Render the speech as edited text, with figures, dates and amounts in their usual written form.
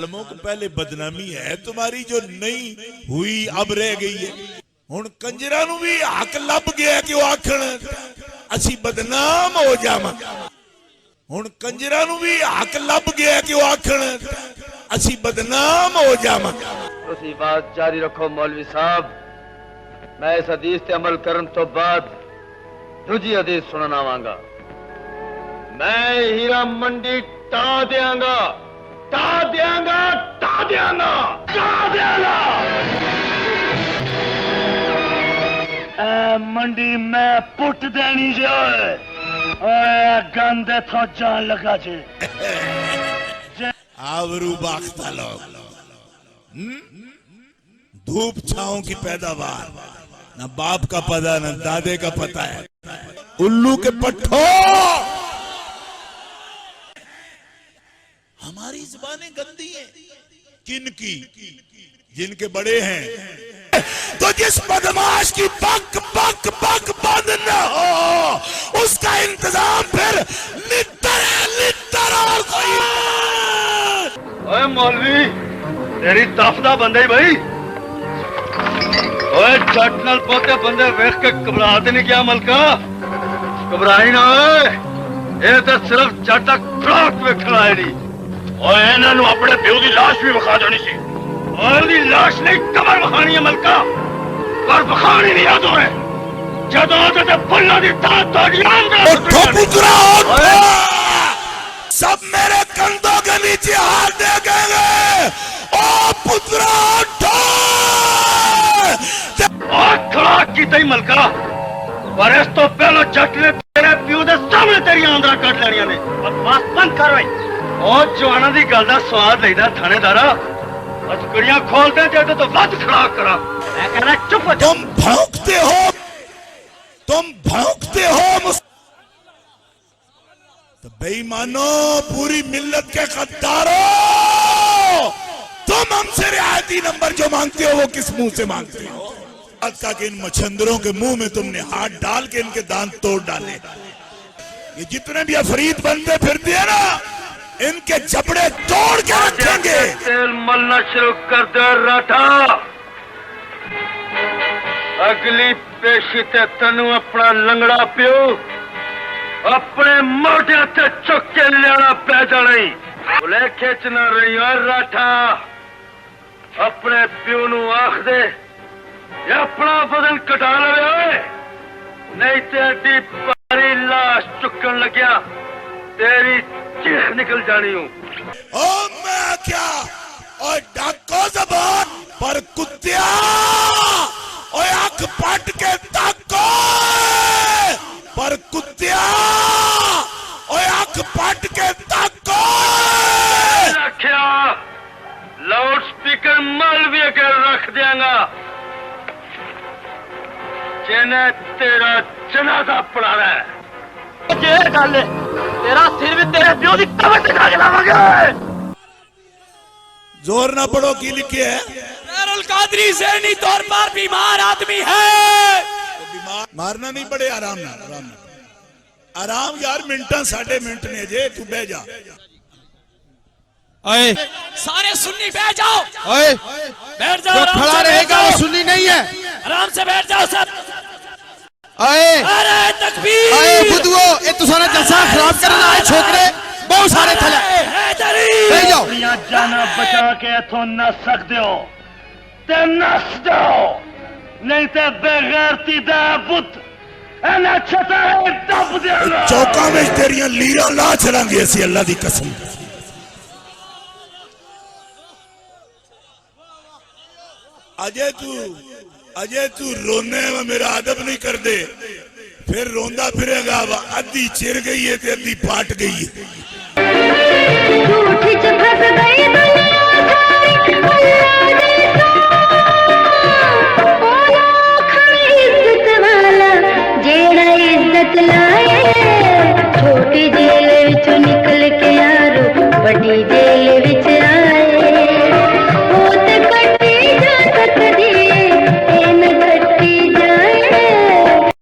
आलमों को पहले बदनामी है तुम्हारी जो नहीं हुई अब रह गई है। हुण कंजरा नूं भी हक लभ गया कि वो आखण असी बदनाम हो जावांगे। हुण कंजरा नूं भी हक लभ गया कि वो आखण असी बदनाम हो जावांगे। तुसी बात जारी रखो मौलवी साहब, मैं इस हदीस ते अमल करन तो बाद दूजी हदीस सुनन आवांगा। मैं हीरा मंडी टा देंगा, टा देंगा, टा देंगा, टा देंगा। मंडी मैं पुट देनी जो गंदे थो जान लगा जे आवरू बाख्ता लोग धूप छाओं की पैदावार न बाप का पता न दादे का पता है। उल्लू के पट्ठो हमारी जुबानें गंदी हैं। किनकी? जिनके बड़े हैं। तो जिस बदमाश की बक बक बक बंद न हो उसका इंतजाम फिर लिट्टर है, लिट्टर और कोई। ओए मौलवी तेरी ताफदा बंदे भाई। ओए जट नाल पोते बंदे वेख के घबरा ते नहीं क्या मलका? घबराई ना ओए, ये तो सिर्फ जट क्राक वेखण आए नहीं। ओए इन्हां नूं अपने प्यो दी लाश भी विखा देनी सी। और दी लाश नहीं कबर विखानी है मलका, पर विखानी नहीं याद होए जदों ते फुल्लां दी तां तोड़ी आंदा। उठो पुत्रा उठो, सब मेरे कंधों के नीचे हाथ देंगे। ओ पुत्रा उठो। खड़ा की तई मलका, पर इस तो पहले जट ने तेरे प्यो दे सामने तेरी आंदरा कट लेनियां ने। बकवास बंद कर ओए। ओ जवाना दी गल दा स्वाद लेदा थानेदारा, अजगड़ियां खोल दे ते तो वध खड़ा करा। मैं कहना चुप हो। तुम भौंकते हो, तुम भौंकते हो। तो बेईमानो, पूरी मिल्लत के गद्दारों, तुम हमसे रियायती नंबर जो मांगते हो वो किस मुंह से मांगते हो? तक इन मछंदरों के मुंह में तुमने हाथ डाल के इनके दांत तोड़ डाले। ये जितने भी अफरीद बनते फिरते हैं ना, इनके जबड़े तोड़ के रखेंगे। तेल मलना शुरू कर दे राठा। अगली पेशी ते तनु अपना लंगड़ा प्यो अपने मोढे ते चुक के लियाना पै जाना ही। भुले खिंचना रही और राठा, अपने प्यो नू आख दे ये अपना वजन कटा लवे, नहीं ते अड्डी भारी लाश चुकन लग्या तेरी चीख निकल जानी हूं। ओ मैं क्या? और डाको जबान पर कुत्तिया, और आंख पट के ताको पर कुत्तिया, और आंख पट के ताको। रखिया लाउड स्पीकर मालवीय के रख देंगा, जिन्हें तेरा जनाजा पढ़ाना है। गल तेरा सिर भी तेरे प्यो की कबर से खा लावांगे। जोर ना पड़ो, की लिखे है? खैरुल कादरी ज़हनी तौर पर बीमार आदमी है। तो बीमार मारना नहीं पड़े, आराम ना, आराम ना, आराम यार। मिनटा साढ़े मिनट ने जे, तू बह जा। ओए सारे सुन्नी बैठ जाओ। ओए बैठ जाओ, जो खड़ा रहेगा वो सुन्नी नहीं है। आराम से बैठ जाओ सब। ओए अरे तकबीर। ओए बुद्धुओ, ये तुसारा जलसा खराब करना है छोकरे, बहुत सारे थले बैठ जाओ। जाना बचा के इथों नस सकते हो ते नस जाओ, नहीं ते बेगैरती दा पुत एना छता दब देगा। चौका में तेरियां लीरा ला चलांगे असी, अल्लाह दी कसम। अजय तू रोने में मेरा अदब नहीं कर दे, फिर रोंदा फिरेगा। अद्धी चिर गई है ते अद्धी पाट गई है।